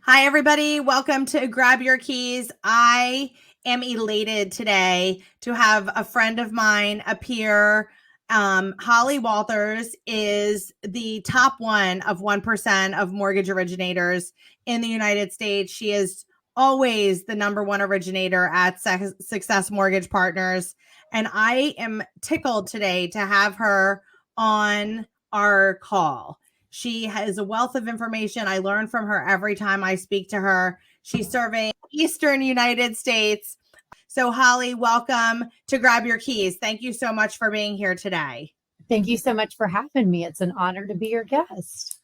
Hi, everybody. Welcome to Grab Your Keys. I am elated today to have a friend of mine appear. Holly Walthers is the top 1% of mortgage originators in the United States. She is always the number one originator at Success Mortgage Partners. And I am tickled today to have her on our call. She has a wealth of information. I learn from her every time I speak to her. She's serving Eastern United States. So, Holly, welcome to Grab Your Keys. Thank you so much for being here today. Thank you so much for having me. It's an honor to be your guest.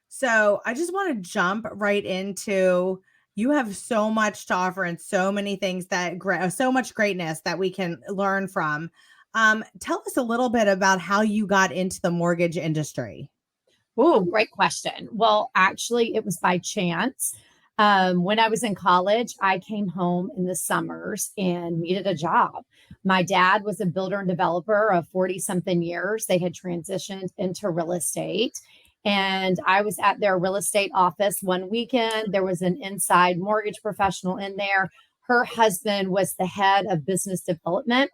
So, I just want to jump right into you have so much to offer and so many things so much greatness that we can learn from. Tell us a little bit about how you got into the mortgage industry. Oh, great question. Well, actually, it was by chance. When I was in college, I came home in the summers and needed a job. My dad was a builder and developer of 40 something years. They had transitioned into real estate. And I was at their real estate office one weekend. There was an inside mortgage professional in there. Her husband was the head of business development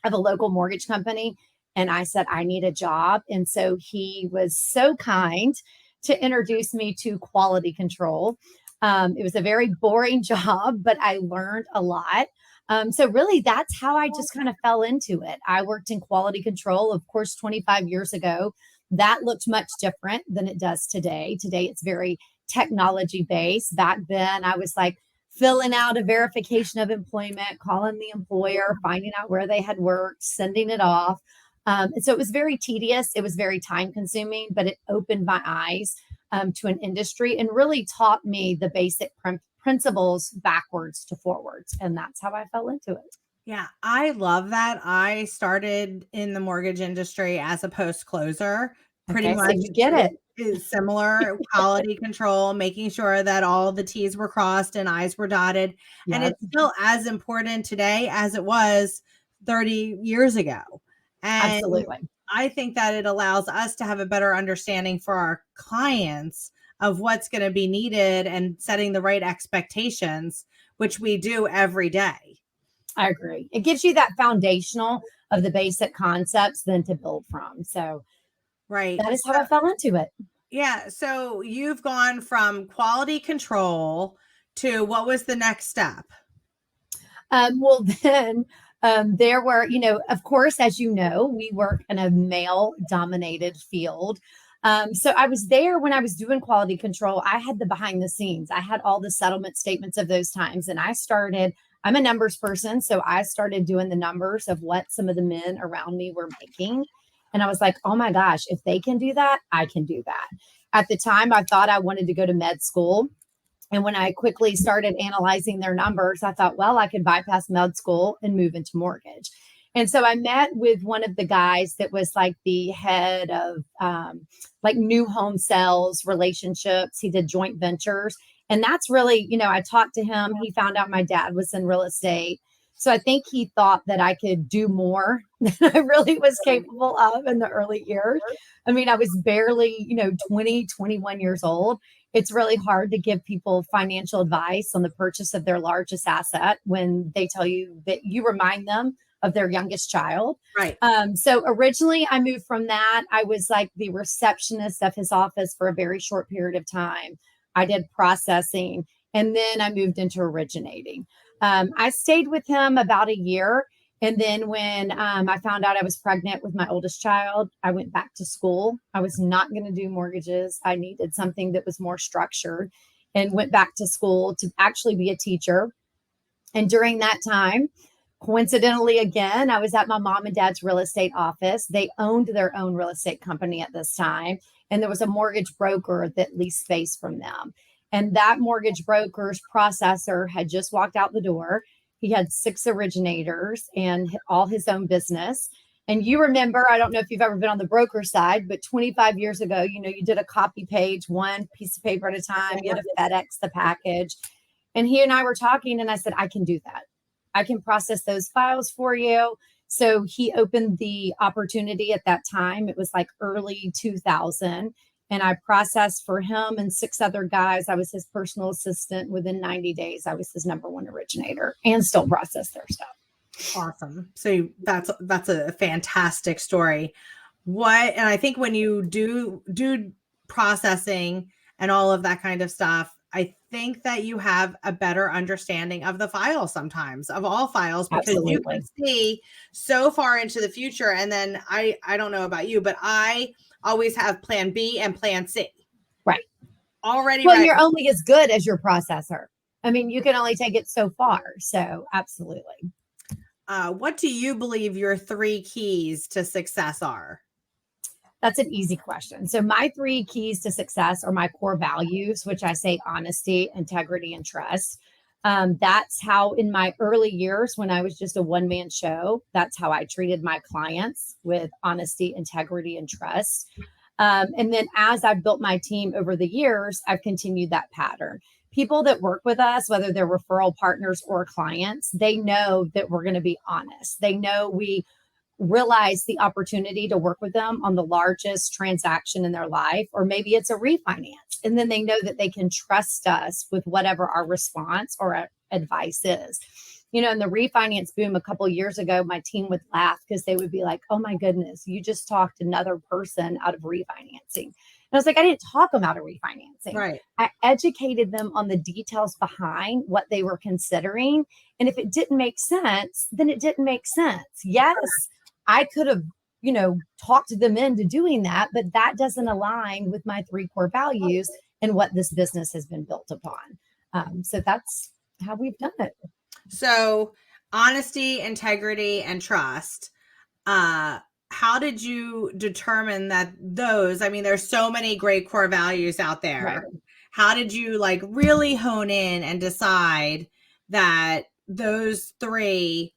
of a local mortgage company. And I said, I need a job. And so he was so kind to introduce me to quality control. It was a very boring job, but I learned a lot. So really, that's how I just kind of fell into it. I worked in quality control, of course, 25 years ago. That looked much different than it does today. Today, it's very technology based. Back then, I was like, filling out a verification of employment, calling the employer, finding out where they had worked, sending it off. And so it was very tedious. It was very time consuming, but it opened my eyes to an industry and really taught me the basic principles backwards to forwards. And that's how I fell into it. Yeah, I love that. I started in the mortgage industry as a post closer. Pretty much So you get it. Is similar quality control, making sure that all the T's were crossed and I's were dotted. Yep. And it's still as important today as it was 30 years ago. And Absolutely. I think that it allows us to have a better understanding for our clients of what's going to be needed and setting the right expectations, which we do every day. I agree. It gives you that foundational of the basic concepts then to build from. So right. That is how I fell into it. Yeah. So you've gone from quality control to what was the next step? Well, then there were, of course, as you know, we work in a male dominated field. So I was there when I was doing quality control. I had the behind the scenes. I had all the settlement statements of those times. And I'm a numbers person. So I started doing the numbers of what some of the men around me were making. And I was like, oh my gosh, if they can do that, I can do that. At the time, I thought I wanted to go to med school. And when I quickly started analyzing their numbers, I thought, well, I could bypass med school and move into mortgage. And so I met with one of the guys that was like the head of like new home sales relationships. He did joint ventures. And that's really, I talked to him. He found out my dad was in real estate. So I think he thought that I could do more than I really was capable of in the early years. I mean, I was barely, 20, 21 years old. It's really hard to give people financial advice on the purchase of their largest asset when they tell you that you remind them of their youngest child. Right. So originally I moved from that. I was like the receptionist of his office for a very short period of time. I did processing and then I moved into originating. I stayed with him about a year. And then when I found out I was pregnant with my oldest child, I went back to school. I was not going to do mortgages. I needed something that was more structured and went back to school to actually be a teacher. And during that time, coincidentally, again, I was at my mom and dad's real estate office. They owned their own real estate company at this time. And there was a mortgage broker that leased space from them. And that mortgage broker's processor had just walked out the door. He had 6 originators and all his own business. And you remember, I don't know if you've ever been on the broker side, but 25 years ago, you did a copy page, one piece of paper at a time. You had to FedEx the package. And he and I were talking and I said, I can do that. I can process those files for you. So he opened the opportunity at that time. It was like early 2000. And I processed for him and 6 other guys. I was his personal assistant. Within 90 days, I was his number one originator and still process their stuff. Awesome. So that's a fantastic story. And I think when you do processing and all of that kind of stuff, I think that you have a better understanding of the file sometimes, of all files, because Absolutely. you can see so far into the future. And then I don't know about you, but I always have plan B and plan C. Right. Already. Well, you're only as good as your processor. I mean, you can only take it so far. So absolutely. What do you believe your 3 keys to success are? That's an easy question. So my 3 keys to success are my core values, which I say honesty, integrity, and trust. That's how in my early years, when I was just a one-man show, that's how I treated my clients, with honesty, integrity, and trust. And then as I've built my team over the years, I've continued that pattern. People that work with us, whether they're referral partners or clients, they know that we're going to be honest. They know we realize the opportunity to work with them on the largest transaction in their life, or maybe it's a refinance. And then they know that they can trust us with whatever our response or our advice is. You know, in the refinance boom a couple of years ago, my team would laugh because they would be like, oh my goodness, you just talked another person out of refinancing. And I was like, I didn't talk them out of refinancing. Right. I educated them on the details behind what they were considering. And if it didn't make sense, then it didn't make sense. Yes, I could have, talked them into doing that, but that doesn't align with my 3 core values and what this business has been built upon. So that's how we've done it. So honesty, integrity, and trust. How did you determine that those, I mean, there's so many great core values out there. Right. How did you really hone in and decide that those 3,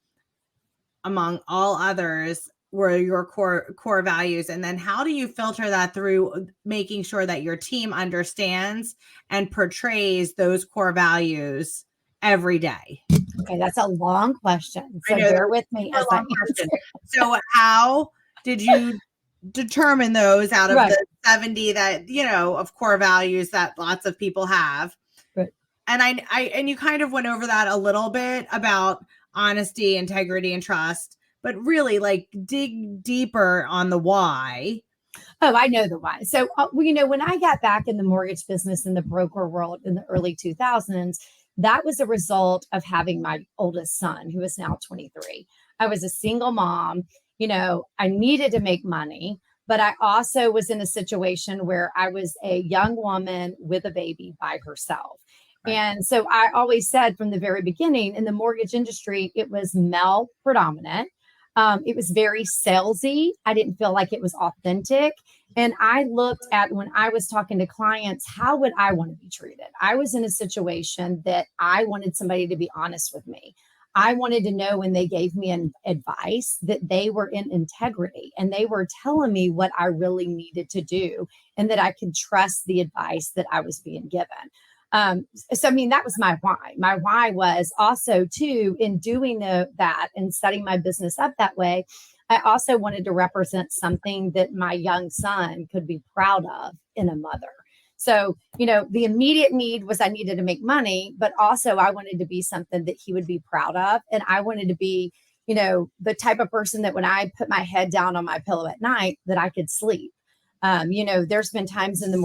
among all others, were your core values? And then how do you filter that through making sure that your team understands and portrays those core values every day? Okay, that's a long question. So bear with me as I answer. So how did you determine those out of the 70 that, of core values that lots of people have? Right. And and you kind of went over that a little bit about honesty, integrity, and trust, but really dig deeper on the why. Oh, I know the why. So, when I got back in the mortgage business in the broker world in the early 2000s, that was a result of having my oldest son, who is now 23. I was a single mom. I needed to make money, but I also was in a situation where I was a young woman with a baby by herself. Right. And so I always said from the very beginning, in the mortgage industry, it was male predominant. It was very salesy. I didn't feel like it was authentic. And I looked at, when I was talking to clients, how would I want to be treated? I was in a situation that I wanted somebody to be honest with me. I wanted to know when they gave me an advice that they were in integrity and they were telling me what I really needed to do and that I could trust the advice that I was being given. So, I mean, that was my why. My why was also, too, in doing that and setting my business up that way, I also wanted to represent something that my young son could be proud of in a mother. So, the immediate need was I needed to make money, but also I wanted to be something that he would be proud of. And I wanted to be, the type of person that when I put my head down on my pillow at night, that I could sleep. There's been times in the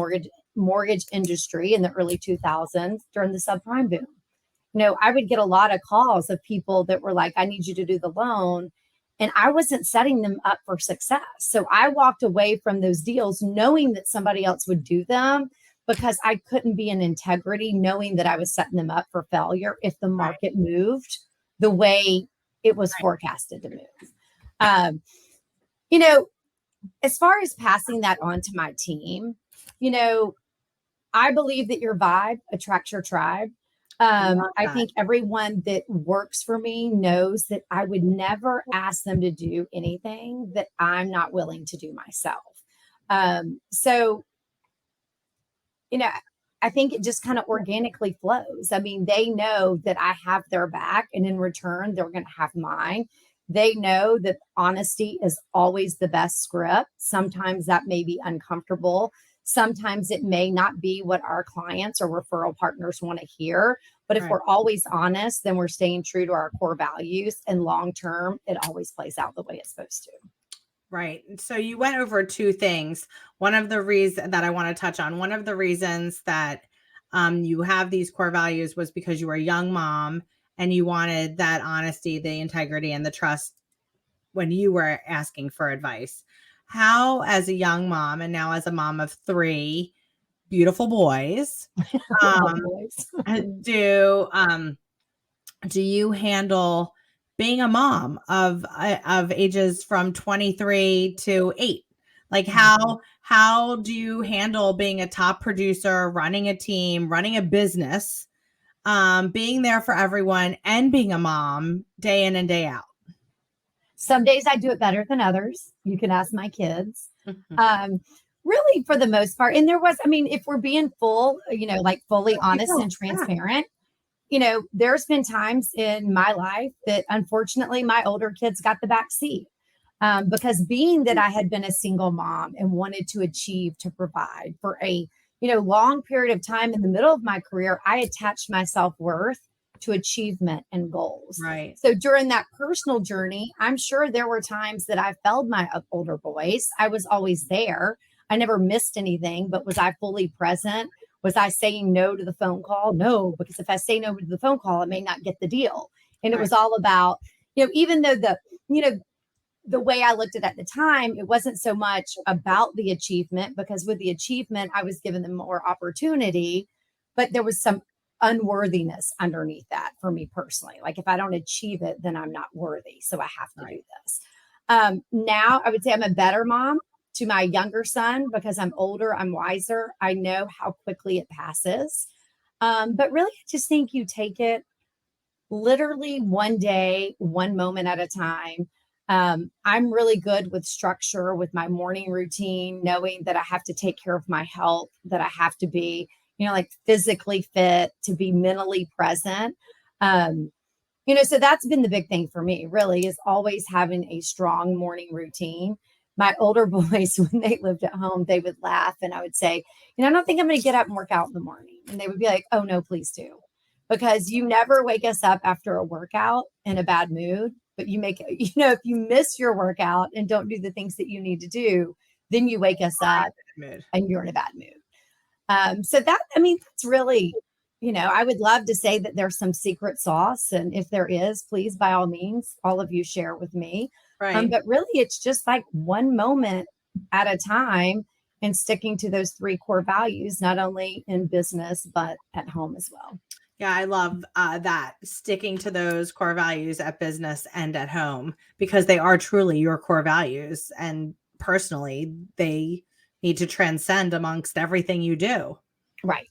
mortgage industry in the early 2000s during the subprime boom. I would get a lot of calls of people that were like, I need you to do the loan. And I wasn't setting them up for success. So I walked away from those deals knowing that somebody else would do them because I couldn't be in integrity, knowing that I was setting them up for failure if the market moved the way it was forecasted to move. As far as passing that on to my team, I believe that your vibe attracts your tribe. I think everyone that works for me knows that I would never ask them to do anything that I'm not willing to do myself. So, I think it just kind of organically flows. I mean, they know that I have their back, and in return, they're going to have mine. They know that honesty is always the best script. Sometimes that may be uncomfortable. Sometimes it may not be what our clients or referral partners want to hear. But if Right. we're always honest, then we're staying true to our core values. And long term, it always plays out the way it's supposed to. Right. So you went over two things. One of the reasons that I want to touch on, one of the reasons that you have these core values was because you were a young mom and you wanted that honesty, the integrity, and the trust when you were asking for advice. How, as a young mom and now as a mom of three beautiful boys, All um, boys. do you handle being a mom of ages from 23 to 8? Like how do you handle being a top producer, running a team, running a business, being there for everyone, and being a mom day in and day out? Some days I do it better than others. You can ask my kids. Mhm. Really, for the most part. And there was, I mean, if we're being full, like fully honest and transparent, there's been times in my life that unfortunately my older kids got the back seat. Because being that I had been a single mom and wanted to achieve to provide for a long period of time in the middle of my career, I attached my self-worth to achievement and goals. Right. So during that personal journey, I'm sure there were times that I failed my older boys. I was always there. I never missed anything, but was I fully present? Was I saying no to the phone call? No, because if I say no to the phone call, I may not get the deal. And it was all about, even though the way I looked at it at the time, it wasn't so much about the achievement, because with the achievement, I was given them more opportunity, but there was some unworthiness underneath that for me personally. Like if I don't achieve it, then I'm not worthy. So I have to do this. Now I would say I'm a better mom to my younger son because I'm older, I'm wiser. I know how quickly it passes. But really, I just think you take it literally one day, one moment at a time. I'm really good with structure, with my morning routine, knowing that I have to take care of my health, that I have to be, like physically fit, to be mentally present. So that's been the big thing for me, really, is always having a strong morning routine. My older boys, when they lived at home, they would laugh and I would say, I don't think I'm going to get up and work out in the morning. And they would be like, oh, no, please do. Because you never wake us up after a workout in a bad mood, but you make, if you miss your workout and don't do the things that you need to do, then you wake us up and you're in a bad mood. So that's really, I would love to say that there's some secret sauce. And if there is, please, by all means, all of you share with me. Right. But really, it's just like one moment at a time and sticking to those three core values, not only in business, but at home as well. Yeah, I love that, sticking to those core values at business and at home, because they are truly your core values. And personally, they need to transcend amongst everything you do. Right.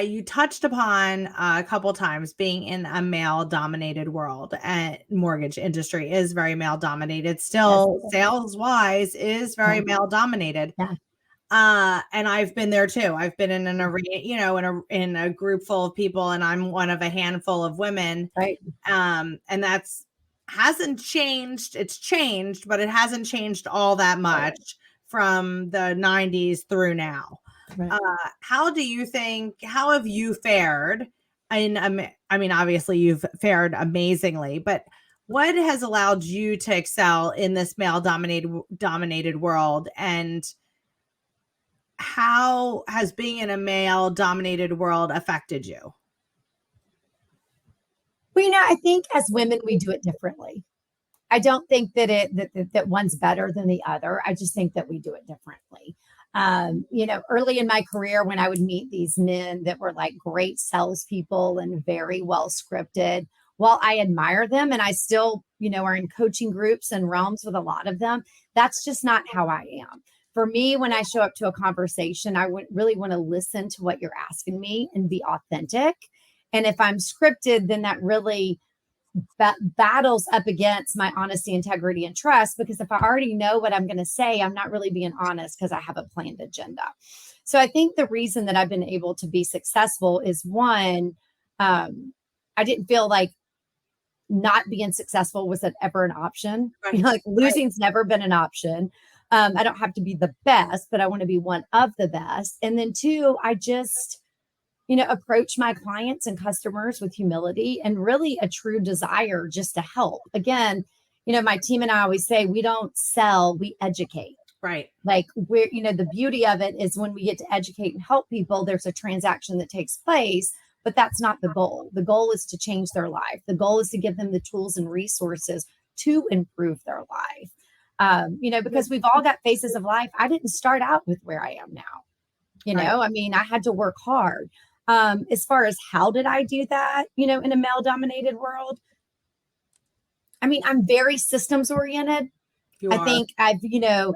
You touched upon a couple times being in a male-dominated world, and mortgage industry is very male-dominated. Still, Yes. sales-wise, is very male-dominated. Yeah. And I've been there too. I've been in an arena, in a group full of people, and I'm one of a handful of women. Right. And that's hasn't changed. It's changed, but it hasn't changed all that much from the 90s through now. Right. How have you fared? Obviously you've fared amazingly, but what has allowed you to excel in this male dominated world, and how has being in a male dominated world affected you? Well, I think as women, we do it differently. I don't think that that one's better than the other. I just think that we do it differently. Early in my career, when I would meet these men that were like great salespeople and very well scripted, while I admire them and I still, are in coaching groups and realms with a lot of them, that's just not how I am. For me, when I show up to a conversation, I would really want to listen to what you're asking me and be authentic. And if I'm scripted, then that really battles up against my honesty, integrity, and trust, because if I already know what I'm going to say, I'm not really being honest because I have a planned agenda. So I think the reason that I've been able to be successful is one, I didn't feel like not being successful was ever an option. Right. Like losing's never been an option. I don't have to be the best, but I want to be one of the best. And then two, I just, approach my clients and customers with humility and really a true desire just to help. Again, my team and I always say we don't sell, we educate. Right. Like the beauty of it is when we get to educate and help people, there's a transaction that takes place, but that's not the goal. The goal is to change their life. The goal is to give them the tools and resources to improve their life. Because we've all got phases of life. I didn't start out with where I am now. Right. I had to work hard. As far as how did I do that, in a male dominated world? I'm very systems oriented. I think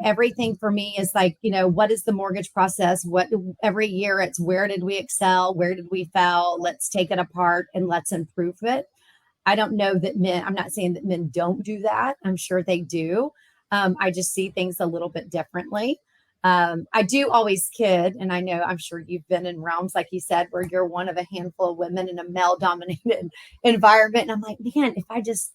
everything for me is like, what is the mortgage process? What every year it's where did we excel? Where did we fail? Let's take it apart and let's improve it. I don't know that I'm not saying that men don't do that. I'm sure they do. I just see things a little bit differently. I do always kid, and I'm sure you've been in realms, like you said, where you're one of a handful of women in a male dominated environment. And I'm like, man, if I just,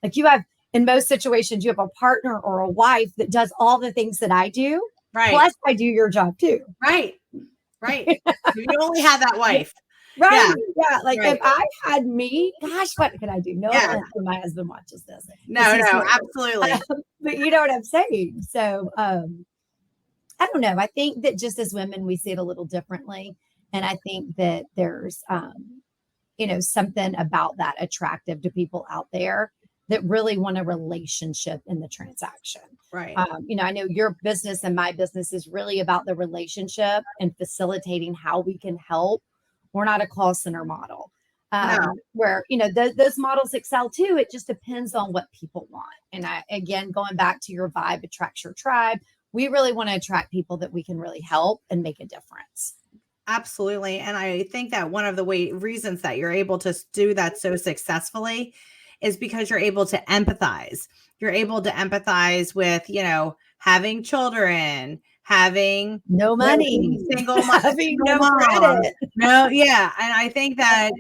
like you have, in most situations, you have a partner or a wife that does all the things that I do. Right. Plus I do your job too. Right. You only have that wife. Right. Yeah. Like right. if I had me, gosh, what could I do? No, my husband watches this. No, absolutely. But you know what I'm saying? So, I don't know. I think that just as women, we see it a little differently. And I think that there's, something about that attractive to people out there that really want a relationship in the transaction. Right. I know your business and my business is really about the relationship and facilitating how we can help. We're not a call center model. Where, those models excel too. It just depends on what people want. And again, going back to your vibe attracts your tribe. We really want to attract people that we can really help and make a difference. Absolutely. And I think that one of the reasons that you're able to do that so successfully is because you're able to empathize. You're able to empathize with, having children, having no money, single mom, having no credit. No, yeah. And I think that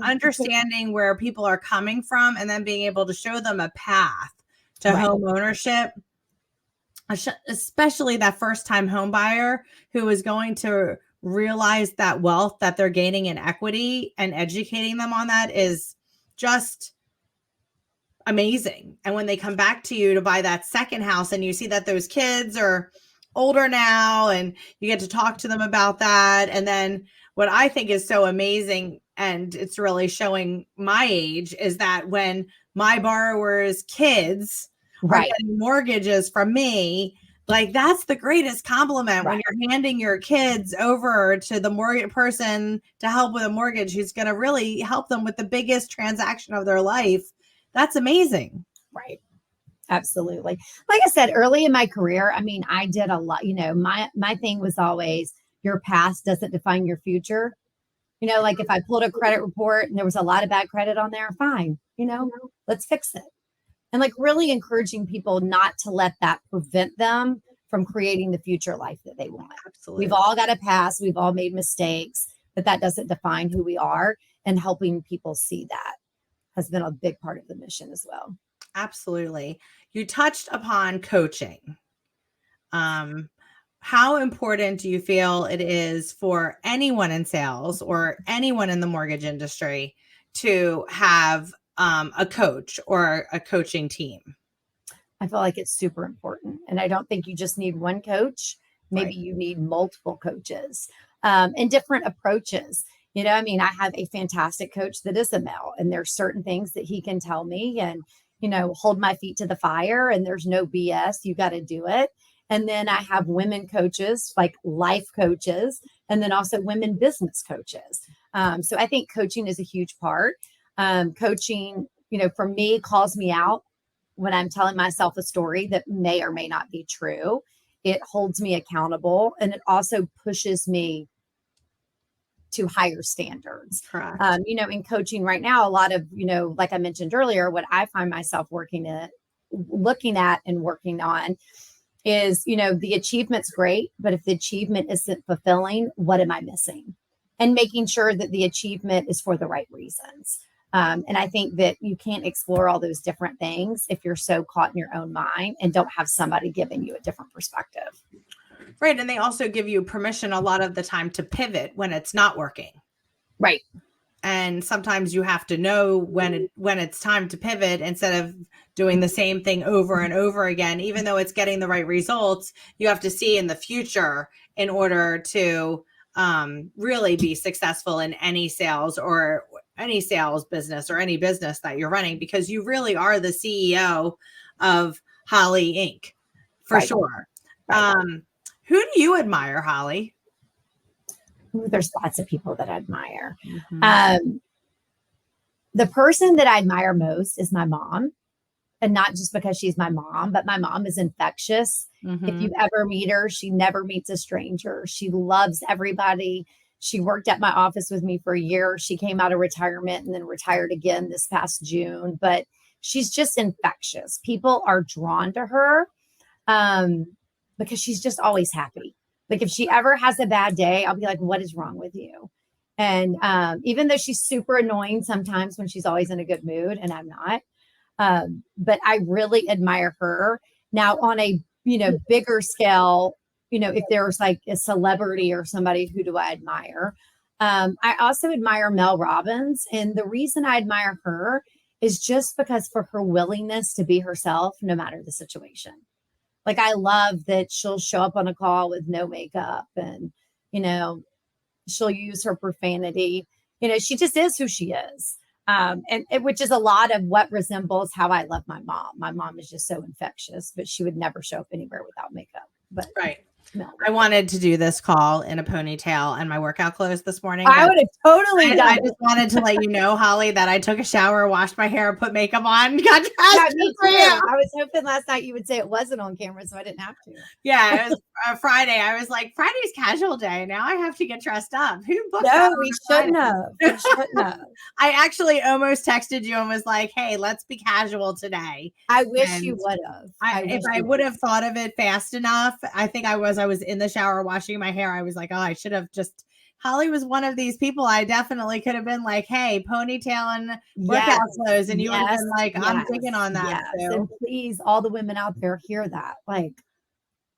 understanding where people are coming from and then being able to show them a path to home ownership, especially that first time home buyer who is going to realize that wealth that they're gaining in equity, and educating them on that is just amazing. And when they come back to you to buy that second house and you see that those kids are older now and you get to talk to them about that. And then what I think is so amazing, and it's really showing my age, is that when my borrowers' kids are getting mortgages from me, like that's the greatest compliment when you're handing your kids over to the mortgage person to help with a mortgage who's going to really help them with the biggest transaction of their life. That's amazing. Right. Absolutely. Like I said, early in my career, I did a lot, my thing was always your past doesn't define your future. Like if I pulled a credit report and there was a lot of bad credit on there, fine, let's fix it. And like really encouraging people not to let that prevent them from creating the future life that they want. Absolutely. We've all got a past. We've all made mistakes, but that doesn't define who we are. And helping people see that has been a big part of the mission as well. Absolutely. You touched upon coaching. How important do you feel it is for anyone in sales or anyone in the mortgage industry to have a coach or a coaching team? I feel like it's super important. And I don't think you just need one coach. Maybe you need multiple coaches and different approaches. I have a fantastic coach that is a male, and there's certain things that he can tell me and, hold my feet to the fire, and there's no BS. You got to do it. And then I have women coaches, like life coaches, and then also women business coaches. So I think coaching is a huge part. Coaching, for me, calls me out when I'm telling myself a story that may or may not be true. It holds me accountable, and it also pushes me to higher standards. Correct. In coaching right now, a lot of, like I mentioned earlier, what I find myself looking at and working on is, the achievement's great, but if the achievement isn't fulfilling, what am I missing? And making sure that the achievement is for the right reasons. And I think that you can't explore all those different things if you're so caught in your own mind and don't have somebody giving you a different perspective. Right. And they also give you permission a lot of the time to pivot when it's not working. Right. And sometimes you have to know when it's time to pivot instead of doing the same thing over and over again. Even though it's getting the right results, you have to see in the future in order to really be successful in any sales or any sales business or any business that you're running, because you really are the CEO of Holly Inc. for sure. Right. Who do you admire, Holly? Ooh, there's lots of people that I admire. Mm-hmm. The person that I admire most is my mom. And not just because she's my mom, but my mom is infectious. Mm-hmm. If you ever meet her, she never meets a stranger. She loves everybody. She worked at my office with me for a year. She came out of retirement and then retired again this past June. But she's just infectious. People are drawn to her because she's just always happy. Like if she ever has a bad day, I'll be like, what is wrong with you? And even though she's super annoying sometimes when she's always in a good mood, and I'm not, but I really admire her. Now on a, bigger scale, if there's like a celebrity or somebody, who do I admire? I also admire Mel Robbins. And the reason I admire her is just because for her willingness to be herself, no matter the situation. Like, I love that she'll show up on a call with no makeup and, she'll use her profanity. She just is who she is. Which is a lot of what resembles how I love my mom. My mom is just so infectious, but she would never show up anywhere without makeup. But right. No. I wanted to do this call in a ponytail and my workout clothes this morning. I would have totally done. I just wanted to let you know, Holly, that I took a shower, washed my hair, put makeup on, got dressed. Me too. I was hoping last night you would say it wasn't on camera, so I didn't have to. Yeah, it was Friday. I was like, Friday's casual day. Now I have to get dressed up. Who booked that? No, we shouldn't have. We shouldn't have. I actually almost texted you and was like, hey, let's be casual today. I wish you would have. If I would have thought of it fast enough, I think I was in the shower washing my hair. I was like, oh, I should have just, Holly was one of these people. I definitely could have been like, hey, ponytail and workout clothes. And you would have been like, I'm digging on that. Yes. And please, all the women out there hear that. Like,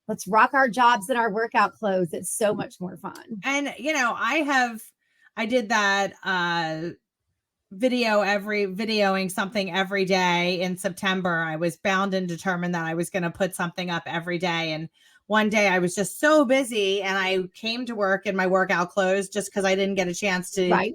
let's rock our jobs in our workout clothes. It's so much more fun. And, I did that videoing something every day in September. I was bound and determined that I was going to put something up every day. And one day I was just so busy and I came to work in my workout clothes just because I didn't get a chance to,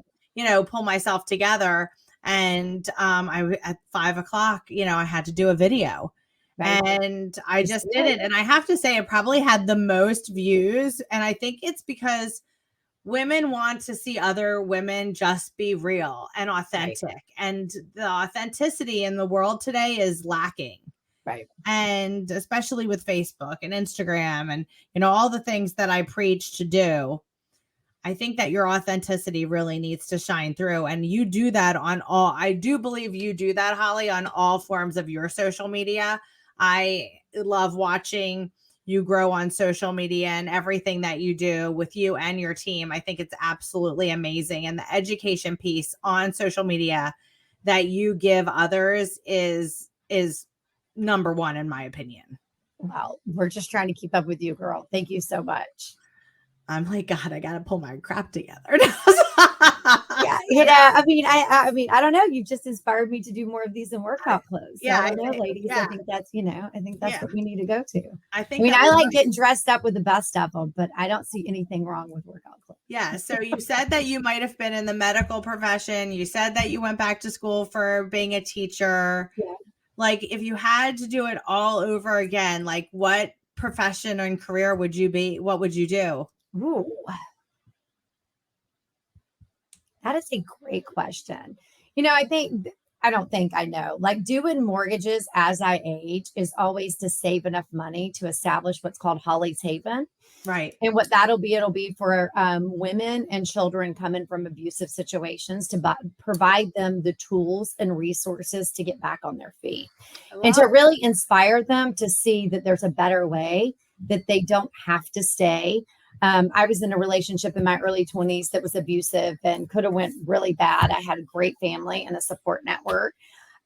pull myself together. And at 5:00, I had to do a video. Right. And I just did it. And I have to say, it probably had the most views. And I think it's because women want to see other women just be real and authentic. Right. And the authenticity in the world today is lacking. Right. And especially with Facebook and Instagram and, all the things that I preach to do, I think that your authenticity really needs to shine through. And you do that I do believe you do that, Holly, on all forms of your social media. I love watching you grow on social media and everything that you do with you and your team. I think it's absolutely amazing. And the education piece on social media that you give others is number one, in my opinion. Well, we're just trying to keep up with you, girl. Thank you so much. I'm like, God, I got to pull my crap together. Yeah, I don't know. You just inspired me to do more of these in workout clothes. So yeah, I don't know, ladies. Yeah. I think that's what we need to go to. I like getting dressed up with the best of them, but I don't see anything wrong with workout clothes. Yeah. So you said that you might have been in the medical profession. You said that you went back to school for being a teacher. Yeah. Like, if you had to do it all over again, like, what profession and career would you be? What would you do? Ooh. That is a great question. I don't think I know. Like, doing mortgages as I age is always to save enough money to establish what's called Holly's Haven. Right. And what it'll be for women and children coming from abusive situations to provide them the tools and resources to get back on their feet and to really inspire them to see that there's a better way, that they don't have to stay I was in a relationship in my early 20s that was abusive and could have went really bad. I had a great family and a support network.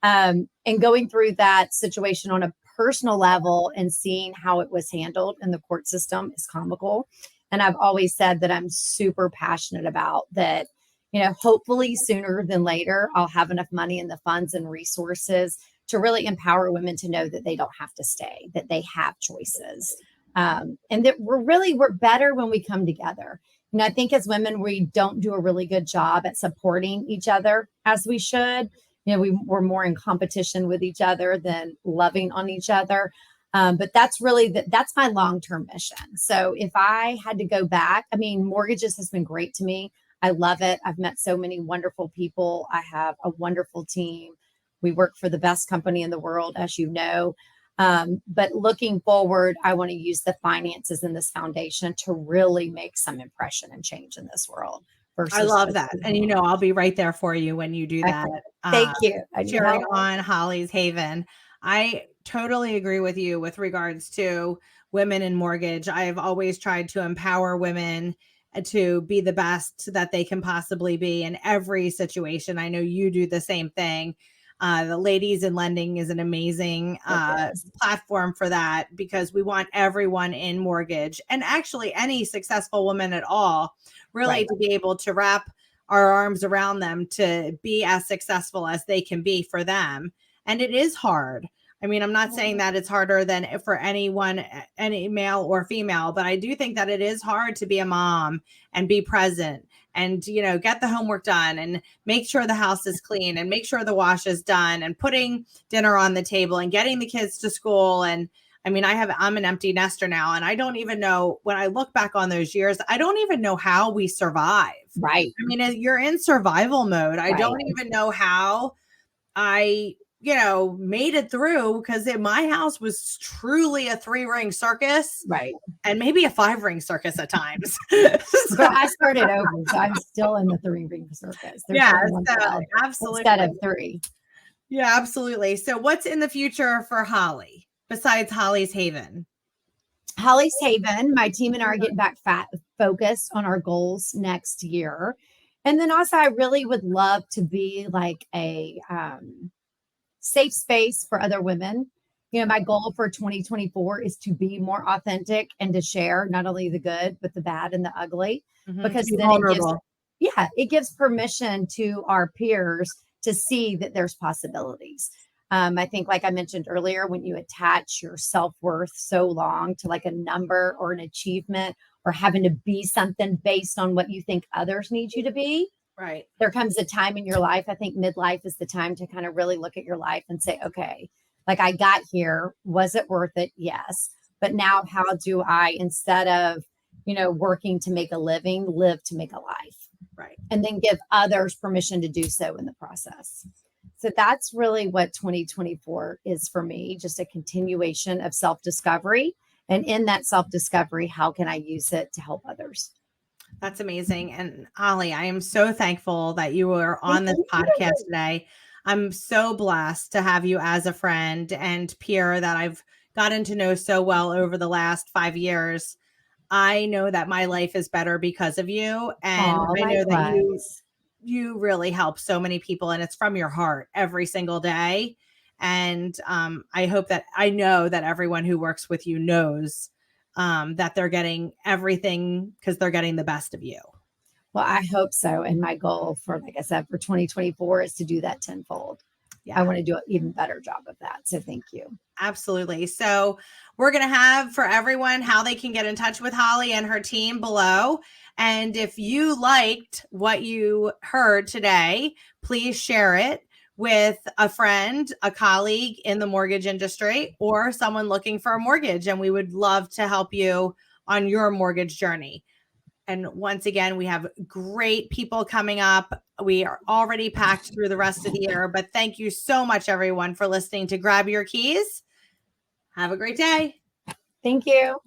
And going through that situation on a personal level and seeing how it was handled in the court system is comical. And I've always said that I'm super passionate about that. Hopefully sooner than later, I'll have enough money in the funds and resources to really empower women to know that they don't have to stay, that they have choices. And that we're better when we come together. I think as women, we don't do a really good job at supporting each other as we should. We're more in competition with each other than loving on each other. But that's really, that's my long-term mission. So if I had to go back, mortgages has been great to me. I love it. I've met so many wonderful people. I have a wonderful team. We work for the best company in the world, as you know. But looking forward, I want to use the finances in this foundation to really make some impression and change in this world. I love that. And I'll be right there for you when you do that. Thank you. Cheering on Holly's Haven. I totally agree with you with regards to women in mortgage. I have always tried to empower women to be the best that they can possibly be in every situation. I know you do the same thing. The Ladies in Lending is an amazing platform for that, because we want everyone in mortgage, and actually any successful woman at all, really to be able to wrap our arms around them to be as successful as they can be for them. And it is hard. I'm not saying that it's harder than for anyone, any male or female, but I do think that it is hard to be a mom and be present and, get the homework done and make sure the house is clean and make sure the wash is done and putting dinner on the table and getting the kids to school. And I'm an empty nester now, and I don't even know, when I look back on those years, I don't even know how we survive. Right. You're in survival mode. I don't even know how I made it through, because my house was truly a 3-ring circus. Right. And maybe a 5-ring circus at times. So I started over, so I'm still in the 3-ring circus. Absolutely. Instead of 3. Yeah, absolutely. So what's in the future for Holly besides Holly's Haven? Holly's Haven, my team and I are getting back focused on our goals next year. And then also, I really would love to be like a safe space for other women. My goal for 2024 is to be more authentic and to share not only the good, but the bad and the ugly, because then it gives permission to our peers to see that there's possibilities. I think, like I mentioned earlier, when you attach your self-worth so long to like a number or an achievement or having to be something based on what you think others need you to be, right, there comes a time in your life. I think midlife is the time to kind of really look at your life and say, okay, like I got here, was it worth it? Yes. But now how do I, instead of, working to make a living, live to make a life? Right. And then give others permission to do so in the process. So that's really what 2024 is for me, just a continuation of self-discovery. And in that self-discovery, how can I use it to help others? That's amazing. And Holly, I am so thankful that you were on this podcast today. I'm so blessed to have you as a friend and peer that I've gotten to know so well over the last 5 years. I know that my life is better because of you. And I know that you really help so many people, and it's from your heart every single day. And I know that everyone who works with you knows that they're getting everything because they're getting the best of you. Well, I hope so. And my goal for, like I said, for 2024 is to do that tenfold. Yeah. I want to do an even better job of that. So thank you. Absolutely. So we're going to have for everyone how they can get in touch with Holly and her team below. And if you liked what you heard today, please share it with a friend, a colleague in the mortgage industry, or someone looking for a mortgage. And we would love to help you on your mortgage journey. And once again, we have great people coming up. We are already packed through the rest of the year, but thank you so much, everyone, for listening to Grab Your Keys. Have a great day. Thank you.